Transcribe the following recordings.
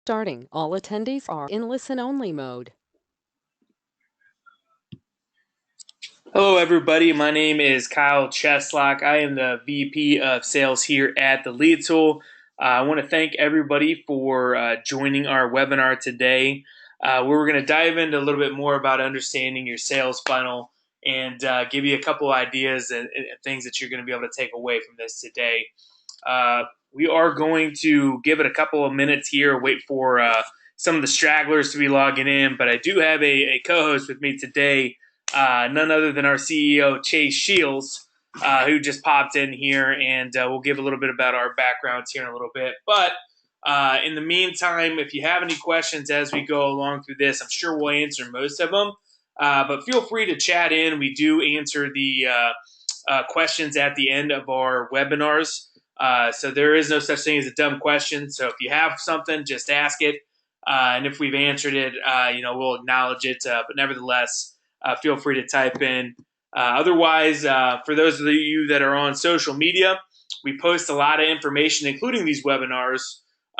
starting. All attendees are in listen-only mode. Hello, everybody. My name is Kyle Cheslock. I am the VP of Sales here at the Lead Tool. I want to thank everybody for joining our webinar today. Where we're going to dive into a little bit more about understanding your sales funnel and give you a couple ideas and things that you're going to be able to take away from this today. We are going to give it a couple of minutes here, wait for some of the stragglers to be logging in, but I do have a co-host with me today, none other than our CEO, Chase Shields, who just popped in here, and we'll give a little bit about our backgrounds here in a little bit. But in the meantime, if you have any questions as we go along through this, I'm sure we'll answer most of them. But feel free to chat in. We do answer the questions at the end of our webinars. So there is no such thing as a dumb question. So if you have something, just ask it. And if we've answered it, we'll acknowledge it. But nevertheless, feel free to type in. Otherwise, for those of you that are on social media, we post a lot of information, including these webinars,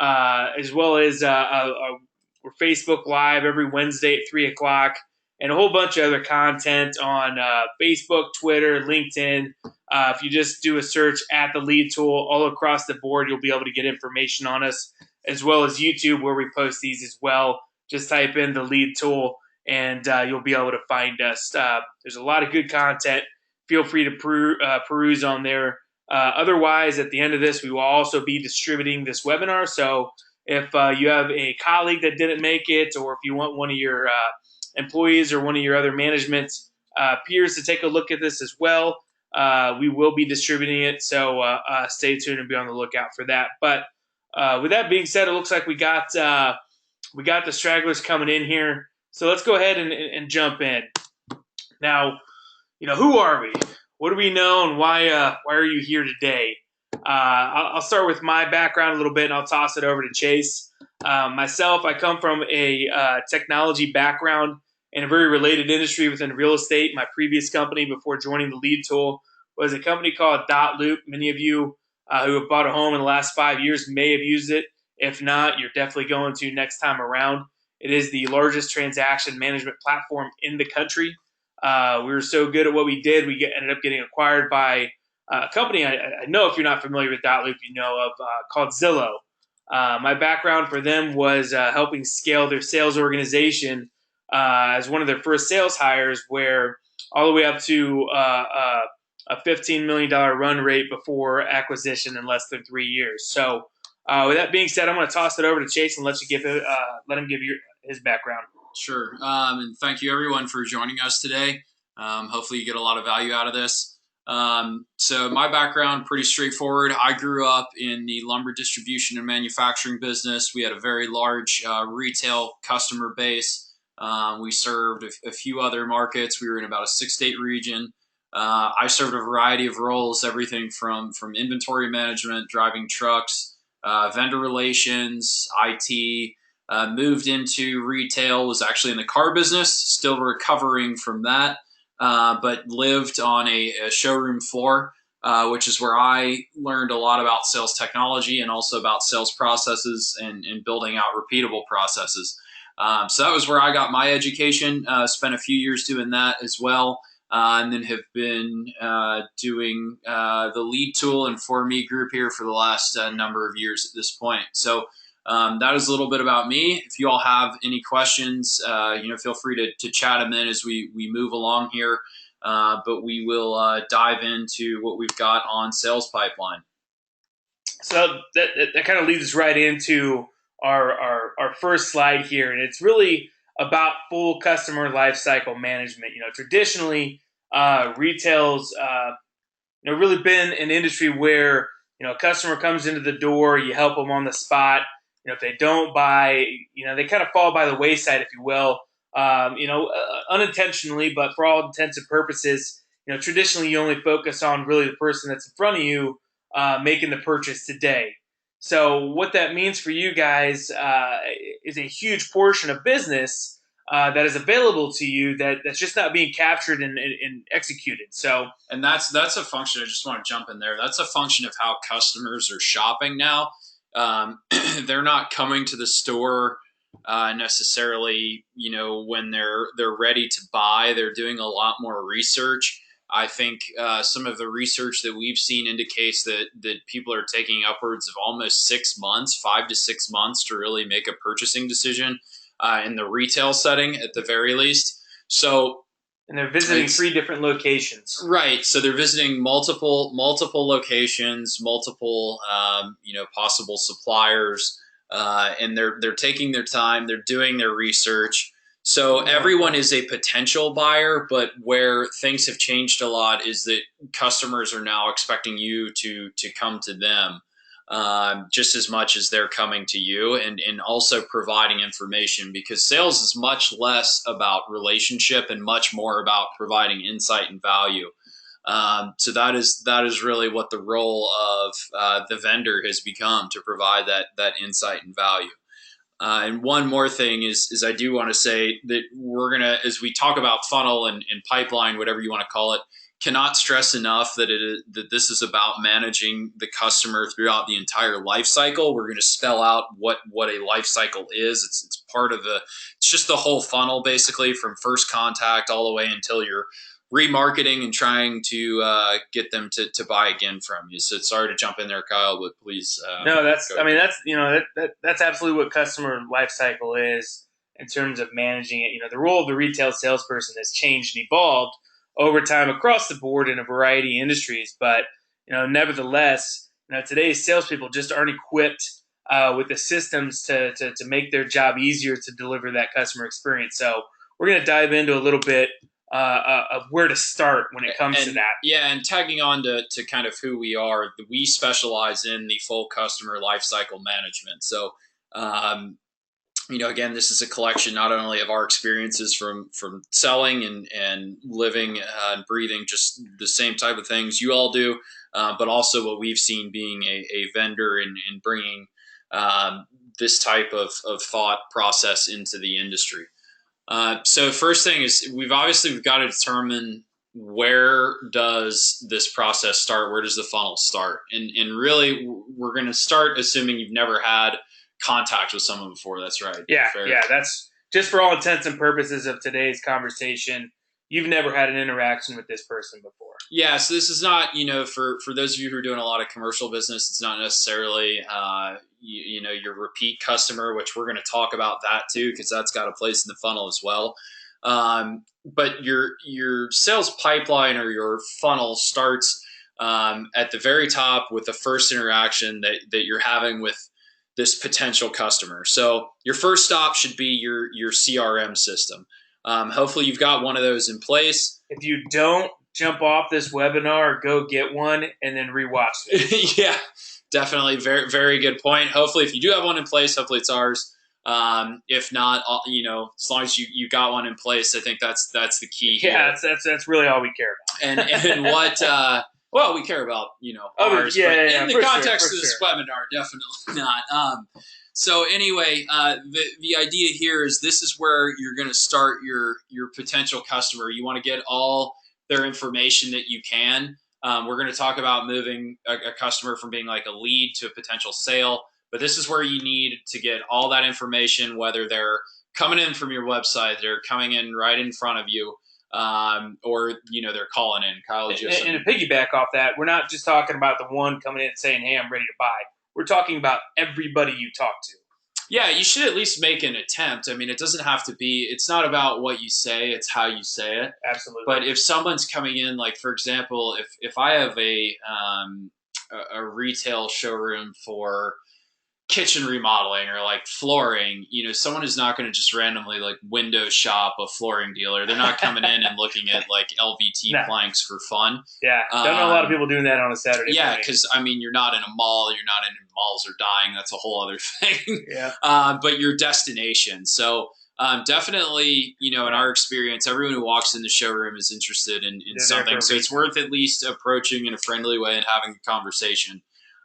as well as we're Facebook Live every Wednesday at 3 o'clock, and a whole bunch of other content on Facebook, Twitter, LinkedIn. If you just do a search at the Lead Tool all across the board, you'll be able to get information on us, as well as YouTube, where we post these as well. Just type in the Lead Tool, and you'll be able to find us. There's a lot of good content. Feel free to peruse on there. Otherwise, at the end of this, we will also be distributing this webinar. So if you have a colleague that didn't make it, or if you want one of your employees or one of your other management peers to take a look at this as well, we will be distributing it. So stay tuned and be on the lookout for that. But with that being said, it looks like we got the stragglers coming in here. So let's go ahead and jump in. Now, who are we? What do we know, and why are you here today? I'll start with my background a little bit, and I'll toss it over to Chase. Myself, I come from a technology background in a very related industry within real estate. My previous company before joining the Lead Tool was a company called Loop. Many of you who have bought a home in the last 5 years may have used it. If not, you're definitely going to next time around. It is the largest transaction management platform in the country. We were so good at what we did, we ended up getting acquired by a company I know if you're not familiar with Loop, you know of, called Zillow. My background for them was helping scale their sales organization as one of their first sales hires, where all the way up to a $15 million run rate before acquisition in less than 3 years. So with that being said, I'm going to toss it over to Chase and let him give his background. Sure. And thank you, everyone, for joining us today. Hopefully you get a lot of value out of this. So my background, pretty straightforward. I grew up in the lumber distribution and manufacturing business. We had a very large retail customer base. We served a few other markets. We were in about a 6-state region. I served a variety of roles, everything from inventory management, driving trucks, vendor relations, IT. Moved into retail, was actually in the car business, still recovering from that, but lived on a showroom floor, which is where I learned a lot about sales technology and also about sales processes and building out repeatable processes. So that was where I got my education, spent a few years doing that as well, and then have been doing the Lead Tool and For Me group here for the last number of years at this point. So that is a little bit about me. If you all have any questions, feel free to chat them in as we move along here. But we will dive into what we've got on sales pipeline. So that kind of leads us right into our first slide here, and it's really about full customer lifecycle management. Traditionally, retail's really been an industry where a customer comes into the door, you help them on the spot. If they don't buy, they kind of fall by the wayside, if you will, unintentionally, but for all intents and purposes, traditionally you only focus on really the person that's in front of you making the purchase today. So what that means for you guys is a huge portion of business that is available to you that's just not being captured and executed. And that's a function. I just want to jump in there. That's a function of how customers are shopping now. they're not coming to the store necessarily, when they're ready to buy. They're doing a lot more research. I think some of the research that we've seen indicates that people are taking upwards of almost 6 months, 5 to 6 months, to really make a purchasing decision in the retail setting at the very least. So, and they're visiting 3 different locations. Right. So they're visiting multiple locations, multiple possible suppliers, and they're taking their time. They're doing their research. So everyone is a potential buyer, but where things have changed a lot is that customers are now expecting you to come to them just as much as they're coming to you, and also providing information, because sales is much less about relationship and much more about providing insight and value. So that is really what the role of the vendor has become, to provide that insight and value. And one more thing is I do want to say that we're going to, as we talk about funnel and pipeline, whatever you want to call it, cannot stress enough that that this is about managing the customer throughout the entire life cycle. We're going to spell out what a life cycle is. It's part of it's just the whole funnel, basically, from first contact all the way until you're remarketing and trying to get them to buy again from you. So sorry to jump in there, Kyle, but please. No, that's absolutely what customer life cycle is in terms of managing it. The role of the retail salesperson has changed and evolved over time across the board in a variety of industries. But nevertheless, today's salespeople just aren't equipped with the systems to make their job easier to deliver that customer experience. So we're going to dive into a little bit of where to start when it comes to that. Yeah, and tagging on to kind of who we are, we specialize in the full customer lifecycle management. So, again, this is a collection not only of our experiences from selling and living and breathing just the same type of things you all do, but also what we've seen being a vendor and bringing this type of thought process into the industry. So first thing is we've got to determine, where does this process start? Where does the funnel start? And really, we're going to start assuming you've never had contact with someone before. That's right. Yeah, that's just for all intents and purposes of today's conversation. You've never had an interaction with this person before. Yeah, so this is not, for those of you who are doing a lot of commercial business, it's not necessarily, your repeat customer, which we're going to talk about that too, because that's got a place in the funnel as well. But your sales pipeline or your funnel starts at the very top with the first interaction that you're having with this potential customer. So your first stop should be your CRM system. Hopefully you've got one of those in place. If you don't, jump off this webinar, go get one, and then rewatch it. Yeah, definitely. Very, very good point. Hopefully, if you do have one in place, hopefully it's ours. If not, as long as you got one in place, I think that's the key. Yeah, that's really all we care about. And what well, we care about ours. Yeah, in the context of this webinar, definitely not. So anyway, the idea here is this is where you're going to start your potential customer. You want to get all their information that you can. We're going to talk about moving a customer from being like a lead to a potential sale, but this is where you need to get all that information, whether they're coming in from your website, they're coming in right in front of you, or they're calling in. Kyle, and to piggyback off that, we're not just talking about the one coming in and saying, "Hey, I'm ready to buy." We're talking about everybody you talk to. Yeah, you should at least make an attempt. I mean, it doesn't have to be, it's not about what you say, it's how you say it. Absolutely. But if someone's coming in, like, for example, if I have a retail showroom for kitchen remodeling or like flooring, someone is not going to just randomly like window shop a flooring dealer. They're not coming in and looking at like LVT planks for fun. Yeah, don't know a lot of people doing that on a Saturday. Yeah, because you're not in a mall. You're not in malls are dying. That's a whole other thing. Yeah. But your destination. So definitely, in our experience, everyone who walks in the showroom is interested in something. So it's worth at least approaching in a friendly way and having a conversation.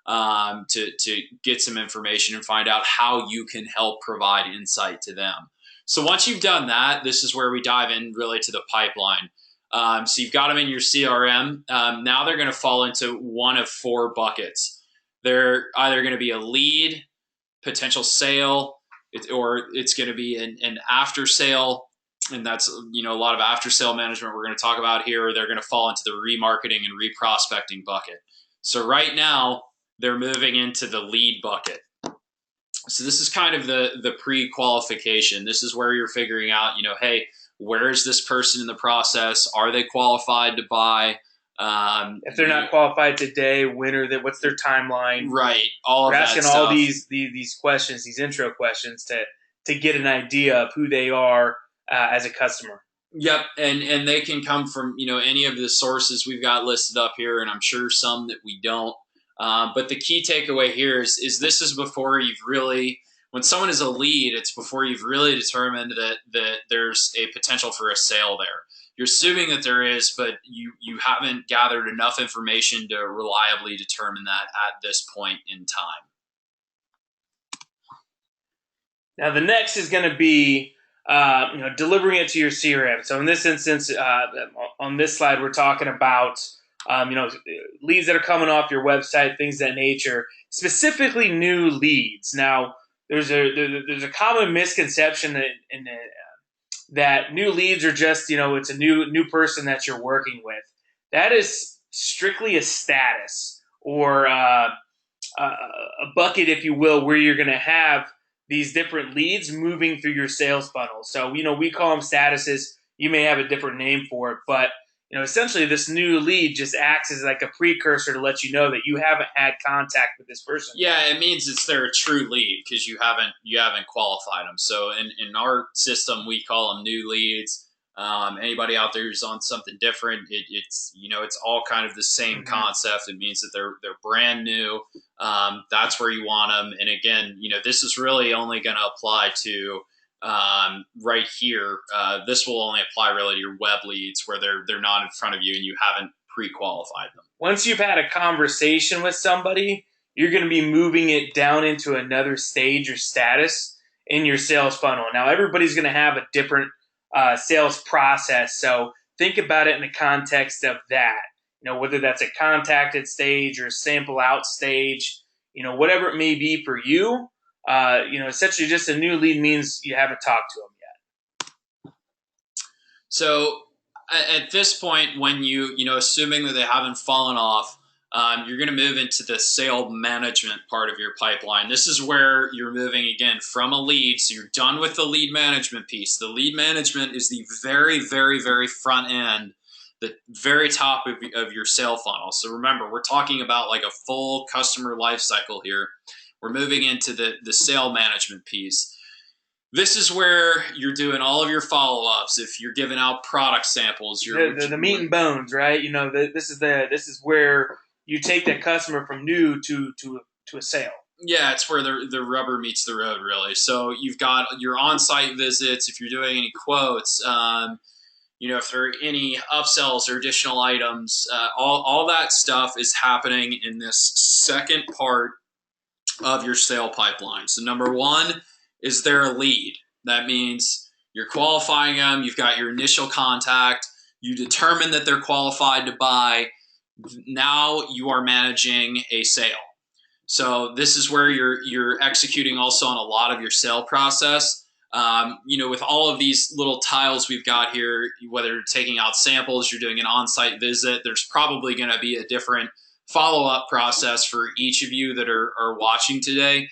To get some information and find out how you can help provide insight to them. So once you've done that, this is where we dive in really to the pipeline. So you've got them in your CRM. Now they're going to fall into one of 4 buckets. They're either going to be a lead, potential sale, or it's going to be an after sale. And that's, a lot of after sale management we're going to talk about here. Or they're going to fall into the remarketing and reprospecting bucket. So right now they're moving into the lead bucket. So this is kind of the pre-qualification. This is where you're figuring out, hey, where is this person in the process? Are they qualified to buy? If they're not qualified today, when are they? What's their timeline? Right, all We're of asking that stuff. all these questions, these intro questions, to get an idea of who they are as a customer. Yep, and they can come from any of the sources we've got listed up here, and I'm sure some that we don't. But the key takeaway here is this is before you've really, when someone is a lead, it's before you've really determined that there's a potential for a sale there. You're assuming that there is, but you haven't gathered enough information to reliably determine that at this point in time. Now the next is going to be delivering it to your CRM. So in this instance, on this slide, we're talking about leads that are coming off your website, things of that nature, specifically new leads. Now there's a common misconception that new leads are just it's a new person that you're working with. That is strictly a status or a bucket, if you will, where you're going to have these different leads moving through your sales funnel. So, we call them statuses. You may have a different name for it, but, essentially this new lead just acts as like a precursor to let you know that you haven't had contact with this person. Yeah, it means they're a true lead because you haven't qualified them. So in our system, we call them new leads. Anybody out there who's on something different, it's all kind of the same concept. It means that they're brand new. That's where you want them. And again, this is really only going to apply to right here. This will only apply really to your web leads where they're not in front of you and you haven't pre-qualified them. Once you've had a conversation with somebody, you're going to be moving it down into another stage or status in your sales funnel. Now, everybody's going to have a different sales process. So think about it in the context of that. Whether that's a contacted stage or a sample out stage, whatever it may be for you, essentially just a new lead means you haven't talked to them yet. So at this point, when assuming that they haven't fallen off, you're going to move into the sale management part of your pipeline. This is where you're moving again from a lead. So you're done with the lead management piece. The lead management is the very, very, very front end, the very top of your sale funnel. So remember, we're talking about like a full customer lifecycle here. We're moving into the sale management piece. This is where you're doing all of your follow-ups. If you're giving out product samples, the meat and bones, right? This is where you take that customer from new to a sale. Yeah, it's where the rubber meets the road, really. So you've got your on-site visits. If you're doing any quotes, if there are any upsells or additional items, all that stuff is happening in this second part of your sale pipeline. So number one, is there a lead? That means you're qualifying them. You've got your initial contact. You determine that they're qualified to buy. Now you are managing a sale. So this is where you're executing also on a lot of your sale process. With all of these little tiles we've got here, whether you're taking out samples, you're doing an on-site visit, there's probably going to be a different follow-up process for each of you that are watching today.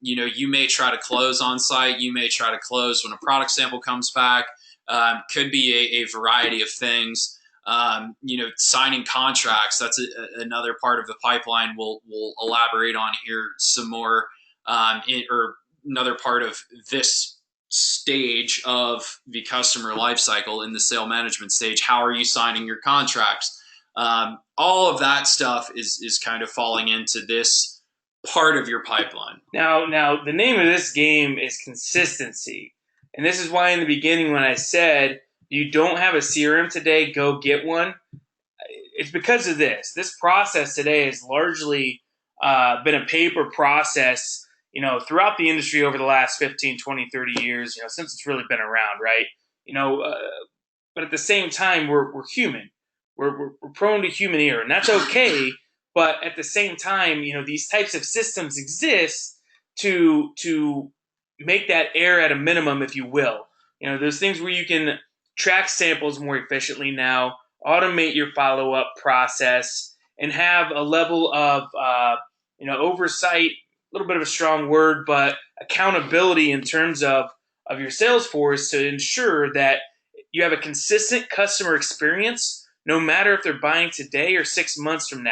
You may try to close on site. You may try to close when a product sample comes back. Could be a variety of things. Signing contracts. That's another part of the pipeline. We'll elaborate on here some more, or another part of this stage of the customer lifecycle in the sale management stage. How are you signing your contracts? All of that stuff is kind of falling into this part of your pipeline. Now, the name of this game is consistency. And this is why in the beginning when I said you don't have a CRM today, go get one. It's because of this. This process today has largely been a paper process, throughout the industry over the last 15, 20, 30 years, since it's really been around, right? But at the same time, we're human. We're prone to human error, and that's okay. But at the same time, these types of systems exist to make that error at a minimum, if you will. There's things where you can track samples more efficiently now, automate your follow-up process, and have a level of oversight. A little bit of a strong word, but accountability in terms of your sales force to ensure that you have a consistent customer experience, no matter if they're buying today or 6 months from now.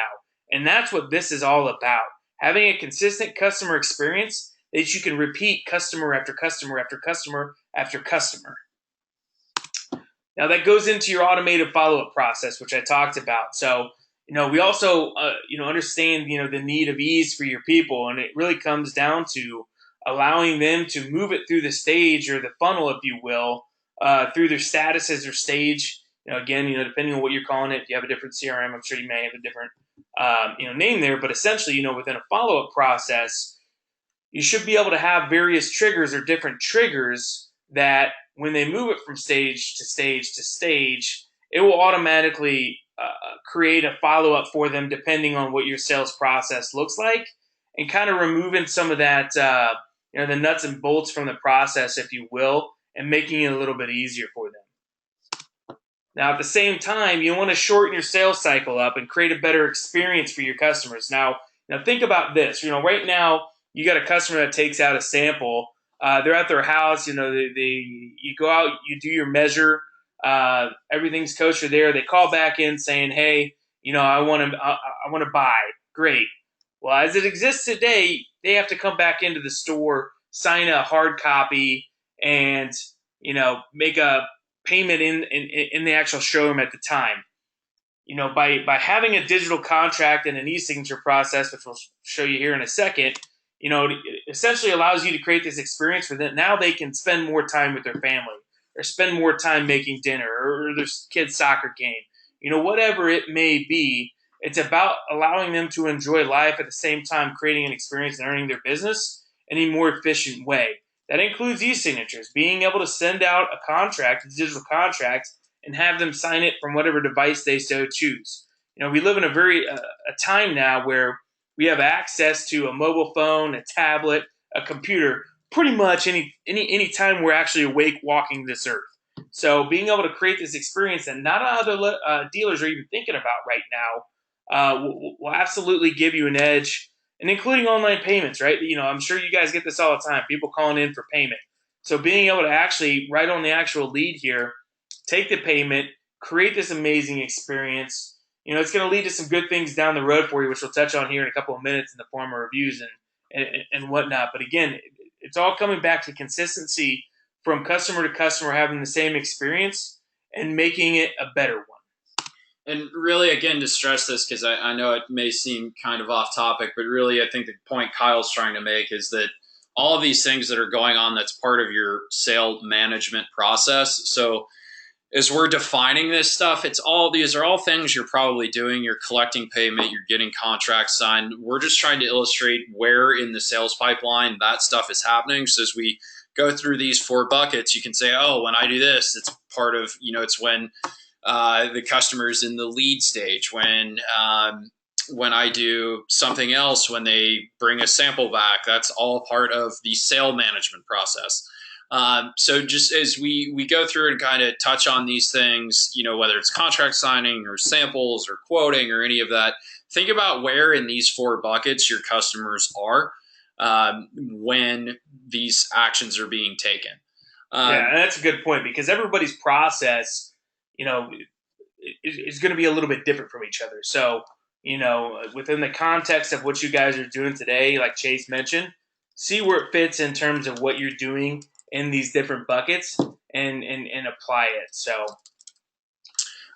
And that's what this is all about. Having a consistent customer experience that you can repeat customer after customer after customer after customer. Now that goes into your automated follow-up process, which I talked about. So, we also, understand, the need of ease for your people, and it really comes down to allowing them to move it through the stage or the funnel, if you will, through their statuses or stage. Again, depending on what you're calling it, if you have a different CRM, I'm sure you may have a different, name there. But essentially, within a follow-up process, you should be able to have various triggers or different triggers that when they move it from stage to stage to stage, it will automatically create a follow up for them depending on what your sales process looks like, and kind of removing some of that, the nuts and bolts from the process, if you will, and making it a little bit easier for them. Now, at the same time, you want to shorten your sales cycle up and create a better experience for your customers. Now think about this. Right now, you got a customer that takes out a sample. They're at their house. You go out, you do your measure. Everything's kosher there. They call back in saying, "Hey, I want to buy." Great. Well, as it exists today, they have to come back into the store, sign a hard copy, and make a payment in the actual showroom at the time. By having a digital contract and an e-signature process, which we'll show you here in a second, it essentially allows you to create this experience for them. Now they can spend more time with their family, or spend more time making dinner, or their kid's soccer game. Whatever it may be, it's about allowing them to enjoy life at the same time creating an experience and earning their business in a more efficient way. That includes e-signatures, being able to send out a contract, a digital contract, and have them sign it from whatever device they so choose. We live in a time now where we have access to a mobile phone, a tablet, a computer, pretty much any time we're actually awake walking this earth. So being able to create this experience that not other dealers are even thinking about right now will absolutely give you an edge, and including online payments, right? I'm sure you guys get this all the time, people calling in for payment. So being able to actually, right on the actual lead here, take the payment, create this amazing experience. It's going to lead to some good things down the road for you, which we'll touch on here in a couple of minutes in the form of reviews and whatnot. But again, it's all coming back to consistency from customer to customer, having the same experience and making it a better one. And really, again, to stress this, because I know it may seem kind of off topic, but really I think the point Kyle's trying to make is that all of these things that are going on, that's part of your sale management process. So as we're defining this stuff, these are all things you're probably doing. You're collecting payment, you're getting contracts signed. We're just trying to illustrate where in the sales pipeline that stuff is happening. So as we go through these 4 buckets, you can say, oh, when I do this, it's part of, it's when the customer's in the lead stage, when I do something else, when they bring a sample back, that's all part of the sale management process. So just as we go through and kind of touch on these things, whether it's contract signing or samples or quoting or any of that, think about where in these 4 buckets your customers are when these actions are being taken. Yeah, and that's a good point, because everybody's process, is going to be a little bit different from each other. So, within the context of what you guys are doing today, like Chase mentioned, see where it fits in terms of what you're doing in these different buckets and apply it. So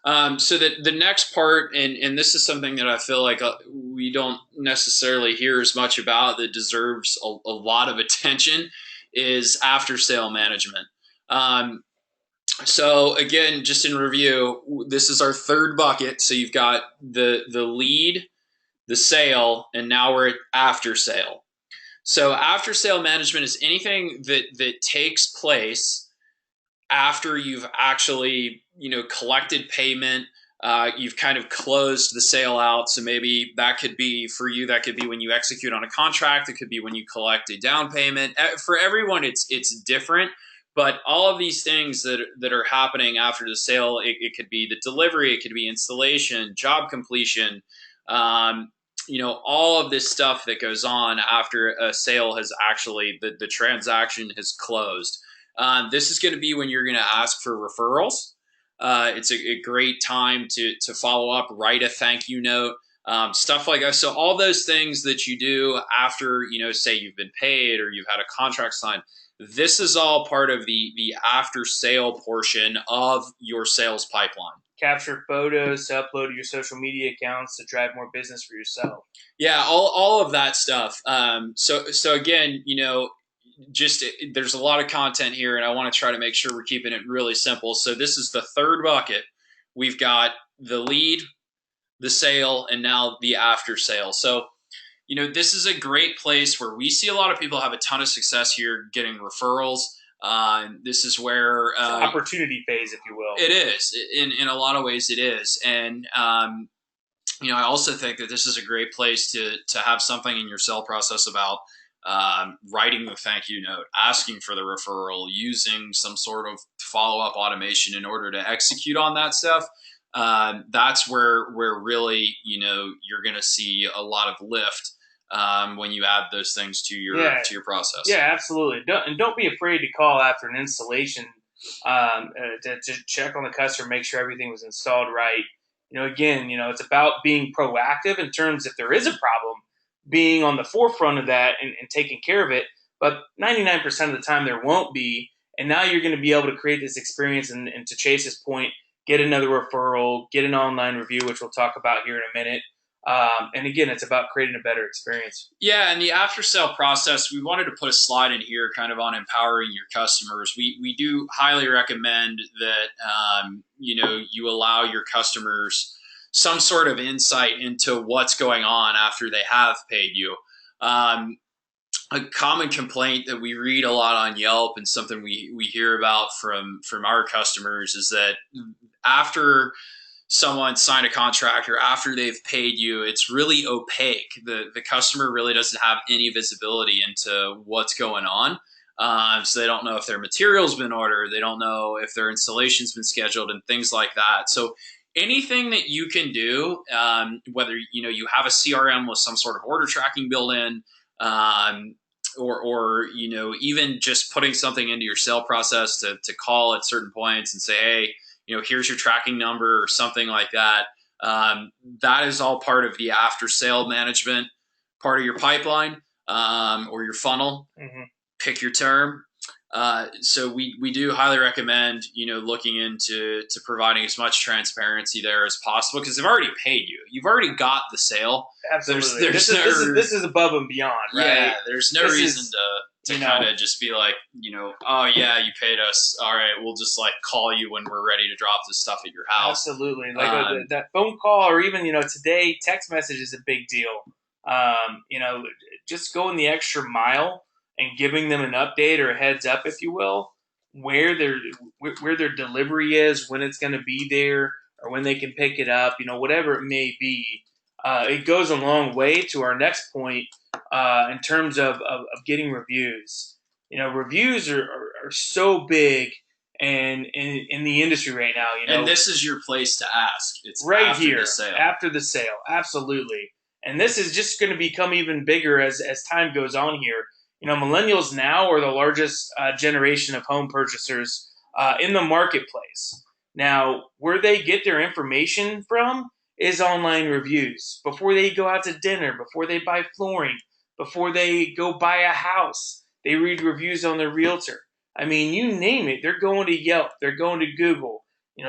that the next part, and this is something that I feel like we don't necessarily hear as much about, that deserves a lot of attention, is after sale management. So again, just in review, this is our 3rd bucket. So you've got the lead, the sale, and now we're at after sale. So after sale management is anything that takes place after you've actually collected payment, You've kind of closed the sale out. So maybe that could be for you, that could be when you execute on a contract. It could be when you collect a down payment. For everyone, it's different. But all of these things that are happening after the sale, it could be the delivery, it could be installation, job completion, um, all of this stuff that goes on after a sale has actually, the transaction has closed. This is going to be when you're going to ask for referrals. It's a great time to follow up, write a thank you note, stuff like that. So all those things that you do after, say you've been paid or you've had a contract signed, this is all part of the after sale portion of your sales pipeline. Capture photos to upload to your social media accounts to drive more business for yourself. Yeah, all of that stuff. So again, just there's a lot of content here, and I want to try to make sure we're keeping it really simple. So this is the third bucket. We've got the lead, the sale, and now the after sale. So this is a great place where we see a lot of people have a ton of success here getting referrals. This is where opportunity phase, if you will. It is in a lot of ways. It is, and I also think that this is a great place to have something in your sale process about writing the thank you note, asking for the referral, using some sort of follow up automation in order to execute on that stuff. That's where really you're going to see a lot of lift when you add those things to your process. Yeah, absolutely. Don't be afraid to call after an installation to check on the customer, make sure everything was installed right. Again, it's about being proactive in terms if there is a problem, being on the forefront of that and taking care of it. But 99% of the time there won't be. And now you're going to be able to create this experience and to Chase's point, get another referral, get an online review, which we'll talk about here in a minute. And again, it's about creating a better experience. Yeah, and the after sale process, we wanted to put a slide in here kind of on empowering your customers. We do highly recommend that you allow your customers some sort of insight into what's going on after they have paid you. A common complaint that we read a lot on Yelp and something we hear about from our customers is that after someone signed a contract or after they've paid you, it's really opaque. The customer really doesn't have any visibility into what's going on. So they don't know if their material's been ordered. They don't know if their installation's been scheduled and things like that. So anything that you can do, whether you have a CRM with some sort of order tracking built in, or even just putting something into your sale process to call at certain points and say, hey, here's your tracking number or something like that. That is all part of the after sale management part of your pipeline or your funnel. Mm-hmm. Pick your term. So we do highly recommend looking into providing as much transparency there as possible because they've already paid you. You've already got the sale. Absolutely. This is above and beyond, right? Yeah, there's no reason to kind of just be like, oh yeah, you paid us. All right, we'll just like call you when we're ready to drop the stuff at your house. Absolutely. Like that phone call or even, today text message is a big deal. Just going the extra mile and giving them an update or a heads up, if you will, where their delivery is, when it's going to be there or when they can pick it up, whatever it may be. It goes a long way to our next point in terms of getting reviews. Reviews are so big and in the industry right now. And this is your place to ask. It's right after here the sale. After the sale, absolutely. And this is just going to become even bigger as time goes on here. Millennials now are the largest generation of home purchasers in the marketplace. Now, where they get their information from is online reviews. Before they go out to dinner, before they buy flooring, before they go buy a house, they read reviews on their realtor. I mean, you name it. They're going to Yelp. They're going to Google.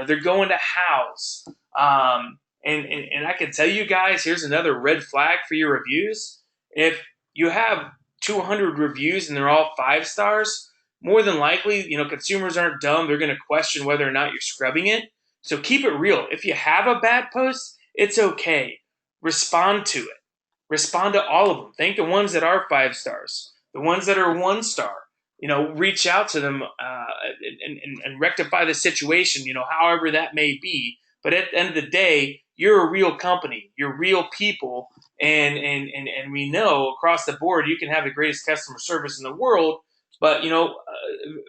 They're going to House. And I can tell you guys, here's another red flag for your reviews. If you have 200 reviews and they're all 5 stars, more than likely, consumers aren't dumb. They're going to question whether or not you're scrubbing it. So keep it real. If you have a bad post, it's okay. Respond to it. Respond to all of them. Thank the ones that are 5 stars, the ones that are 1 star. Reach out to them and rectify the situation, however that may be. But at the end of the day, you're a real company. You're real people. And we know across the board, you can have the greatest customer service in the world, but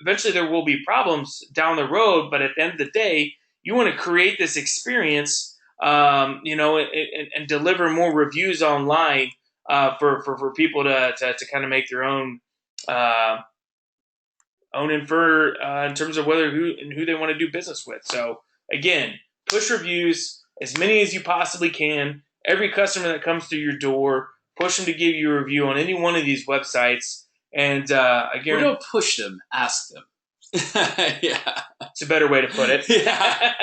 eventually there will be problems down the road. But at the end of the day, you want to create this experience, and deliver more reviews online for people to kind of make their own infer in terms of who they want to do business with. So again, push reviews as many as you possibly can. Every customer that comes through your door, push them to give you a review on any one of these websites. And again, we don't push them, ask them. Yeah, it's a better way to put it. Yeah.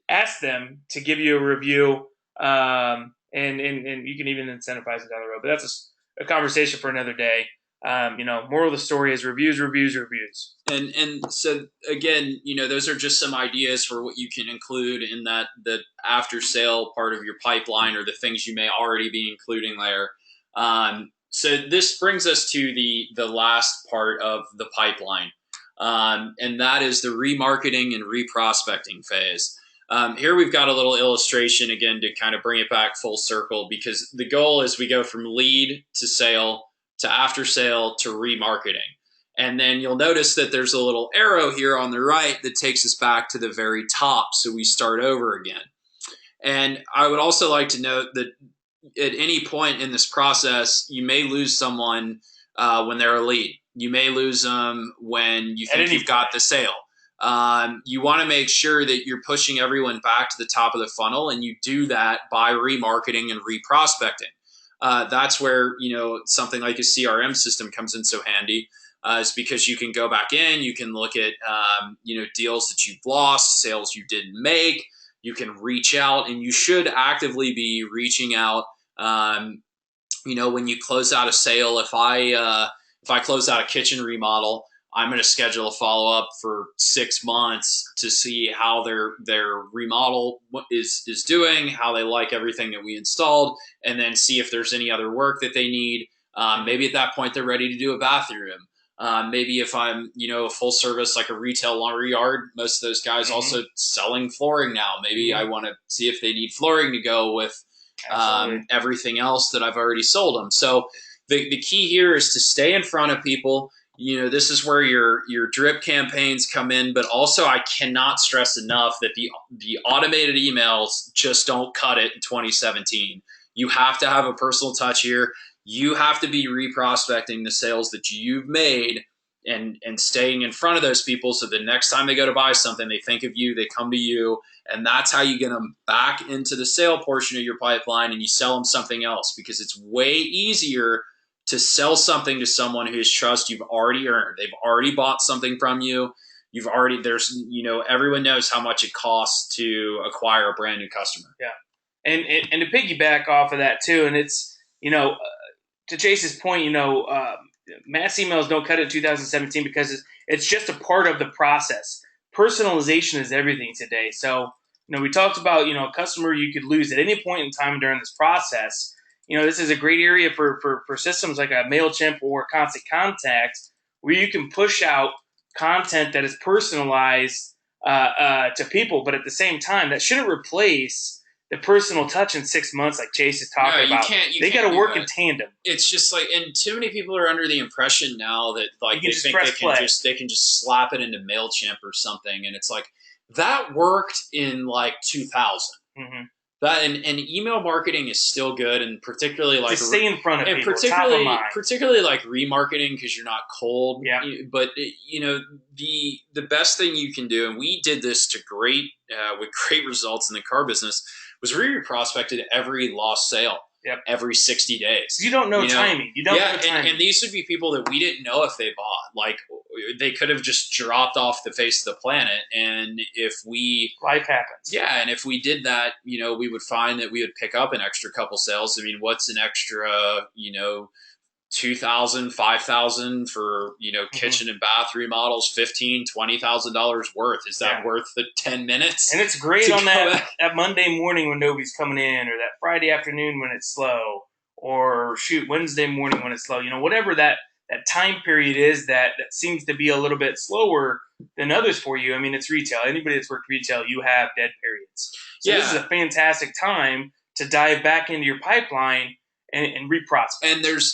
Ask them to give you a review, and you can even incentivize it down the road. But that's a conversation for another day. Moral of the story is reviews, reviews, reviews. And so again, those are just some ideas for what you can include in the after sale part of your pipeline, or the things you may already be including there. So this brings us to the last part of the pipeline, and that is the remarketing and reprospecting phase. Here we've got a little illustration again to kind of bring it back full circle, because the goal is we go from lead to sale to after sale to remarketing. And then you'll notice that there's a little arrow here on the right that takes us back to the very top. So we start over again. And I would also like to note that at any point in this process, you may lose someone when they're a lead. You may lose them when you think you've got the sale. You want to make sure that you're pushing everyone back to the top of the funnel, and you do that by remarketing and reprospecting. That's where, something like a CRM system comes in so handy, is because you can go back in, you can look at, deals that you've lost, sales you didn't make, you can reach out, and you should actively be reaching out. When you close out a sale, if I close out a kitchen remodel, I'm going to schedule a follow-up for 6 months to see how their remodel is doing, how they like everything that we installed, and then see if there's any other work that they need. Maybe at that point they're ready to do a bathroom. Maybe if I'm, a full service, like a retail laundry yard, most of those guys also selling flooring now. Maybe I want to see if they need flooring to go with everything else that I've already sold them. So the key here is to stay in front of people. This is where your drip campaigns come in, but also I cannot stress enough that the automated emails just don't cut it in 2017. You have to have a personal touch here. You have to be reprospecting the sales that you've made and staying in front of those people, so the next time they go to buy something, they think of you, they come to you, and that's how you get them back into the sale portion of your pipeline, and you sell them something else, because it's way easier to sell something to someone whose trust you've already earned. They've already bought something from you. Everyone knows how much it costs to acquire a brand new customer. Yeah. And to piggyback off of that too, and it's, to Chase's point, mass emails don't cut it in 2017 because it's just a part of the process. Personalization is everything today. So, we talked about, a customer you could lose at any point in time during this process. This is a great area for systems like a MailChimp or Constant Contact, where you can push out content that is personalized to people, but at the same time, that shouldn't replace the personal touch in 6 months, like Chase is talking about. They got to work in tandem. It's just like, and too many people are under the impression now that they think they can just slap it into MailChimp or something, and it's like that worked in like 2000. Mm-hmm. That and email marketing is still good, and particularly like to stay in front of people, particularly like remarketing, because you're not cold. Yeah. But the best thing you can do, and we did this with great results in the car business, was we prospected every lost sale. Yep. Every 60 days. You don't know timing. You don't know timing. And these would be people that we didn't know if they bought. Like, they could have just dropped off the face of the planet. And if life happens. Yeah, and if we did that, we would find that we would pick up an extra couple sales. I mean, what's an extra, $2,000, $5,000 for kitchen and bath remodels, $15,000, $20,000 worth? Is that worth the 10 minutes? And it's great on that Monday morning when nobody's coming in, or that Friday afternoon when it's slow, or Wednesday morning when it's slow. Whatever that that time period is that seems to be a little bit slower than others for you. I mean, it's retail. Anybody that's worked retail, you have dead periods. So this is a fantastic time to dive back into your pipeline and reprospect. And there's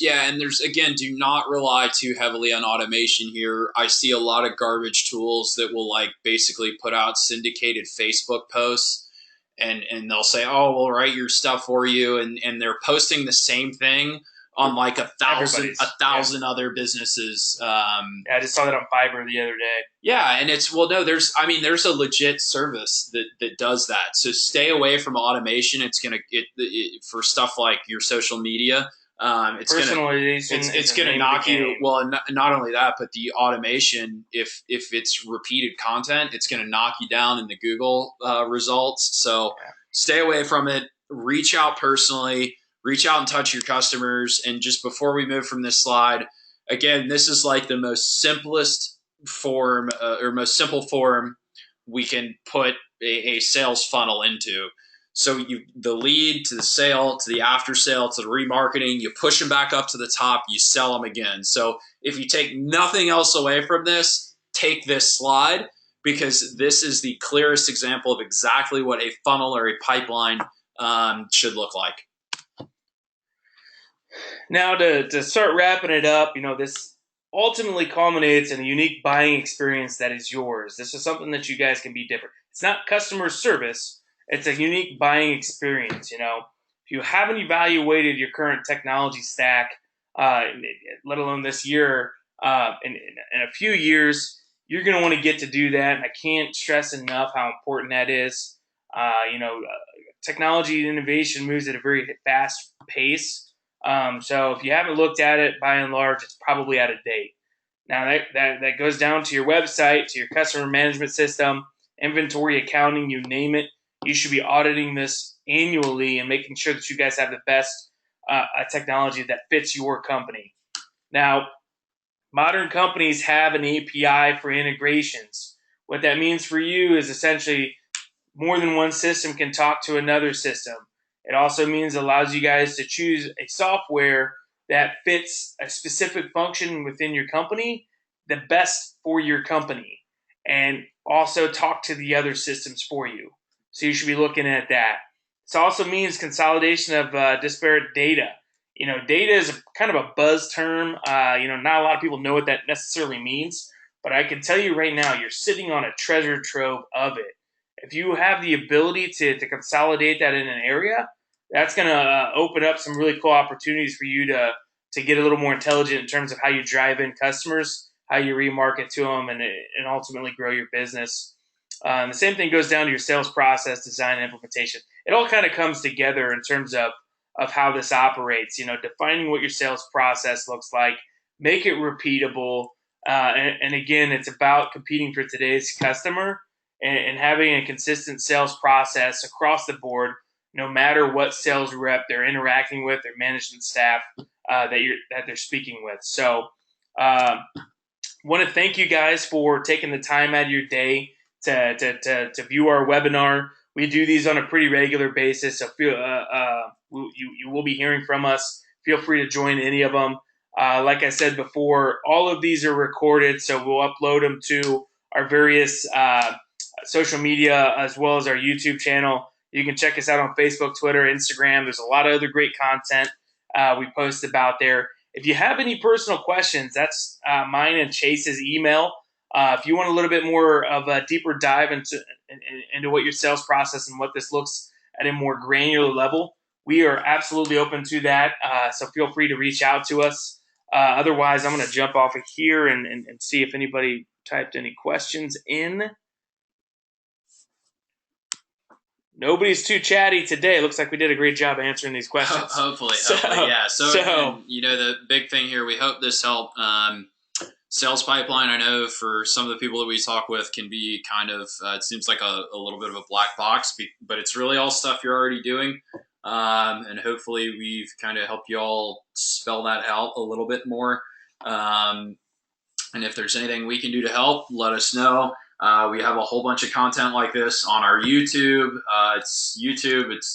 again, do not rely too heavily on automation here. I see a lot of garbage tools that will like basically put out syndicated Facebook posts, and they'll say, oh, we'll write your stuff for you, and they're posting the same thing on like a thousand other businesses. I just saw that on Fiverr the other day. Yeah, and it's there's a legit service that does that. So stay away from automation. It's gonna for stuff like your social media. It's gonna knock you. Well, not only that, but the automation. If it's repeated content, it's gonna knock you down in the Google results. So stay away from it. Reach out personally. Reach out and touch your customers. And just before we move from this slide, again, this is like the most simplest form or most simple form we can put a sales funnel into. So the lead to the sale, to the after sale, to the remarketing, you push them back up to the top, you sell them again. So if you take nothing else away from this, take this slide, because this is the clearest example of exactly what a funnel or a pipeline should look like. Now, to start wrapping it up, this ultimately culminates in a unique buying experience that is yours. This is something that you guys can be different. It's not customer service. It's a unique buying experience. If you haven't evaluated your current technology stack, let alone this year, in a few years, you're going to want to get to do that. And I can't stress enough how important that is. Technology innovation moves at a very fast pace. So if you haven't looked at it, by and large, it's probably out of date. Now that goes down to your website, to your customer management system, inventory, accounting, you name it. You should be auditing this annually and making sure that you guys have the best technology that fits your company. Now, modern companies have an API for integrations. What that means for you is essentially more than one system can talk to another system. It also means it allows you guys to choose a software that fits a specific function within your company, the best for your company, and also talk to the other systems for you. So you should be looking at that. This also means consolidation of disparate data. Data is kind of a buzz term. Not a lot of people know what that necessarily means, but I can tell you right now, you're sitting on a treasure trove of it. If you have the ability to consolidate that in an area, that's going to open up some really cool opportunities for you to get a little more intelligent in terms of how you drive in customers, how you remarket to them, and ultimately grow your business. The same thing goes down to your sales process, design, and implementation. It all kind of comes together in terms of how this operates. Defining what your sales process looks like, make it repeatable, and again, it's about competing for today's customer and having a consistent sales process across the board, no matter what sales rep they're interacting with, their management staff that they're speaking with. So, want to thank you guys for taking the time out of your day to view our webinar. We do these on a pretty regular basis, so you will be hearing from us. Feel free to join any of them. Like I said before, all of these are recorded, so we'll upload them to our various social media as well as our YouTube channel. You can check us out on Facebook, Twitter, Instagram. There's a lot of other great content we post about there. If you have any personal questions, that's mine and Chase's email. If you want a little bit more of a deeper dive into what your sales process and what this looks at a more granular level, we are absolutely open to that. So feel free to reach out to us. Otherwise, I'm going to jump off of here and see if anybody typed any questions in. Nobody's too chatty today. It looks like we did a great job answering these questions. Hopefully, yeah. So the big thing here, we hope this helped. Sales pipeline, I know for some of the people that we talk with can be kind of, it seems like a little bit of a black box, but it's really all stuff you're already doing. And hopefully we've kind of helped you all spell that out a little bit more. And if there's anything we can do to help, let us know. We have a whole bunch of content like this on our YouTube. It's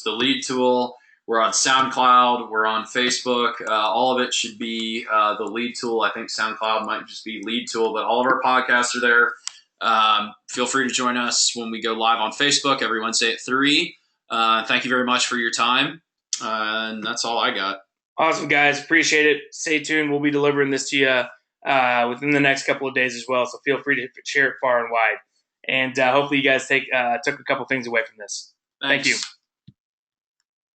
the Lead Tool. We're on SoundCloud. We're on Facebook. All of it should be the Lead Tool. I think SoundCloud might just be Lead Tool, but all of our podcasts are there. Feel free to join us when we go live on Facebook every Wednesday at 3. Thank you very much for your time. And that's all I got. Awesome, guys. Appreciate it. Stay tuned. We'll be delivering this to you within the next couple of days as well. So feel free to share it far and wide. And hopefully you guys took a couple things away from this. Thanks. Thank you.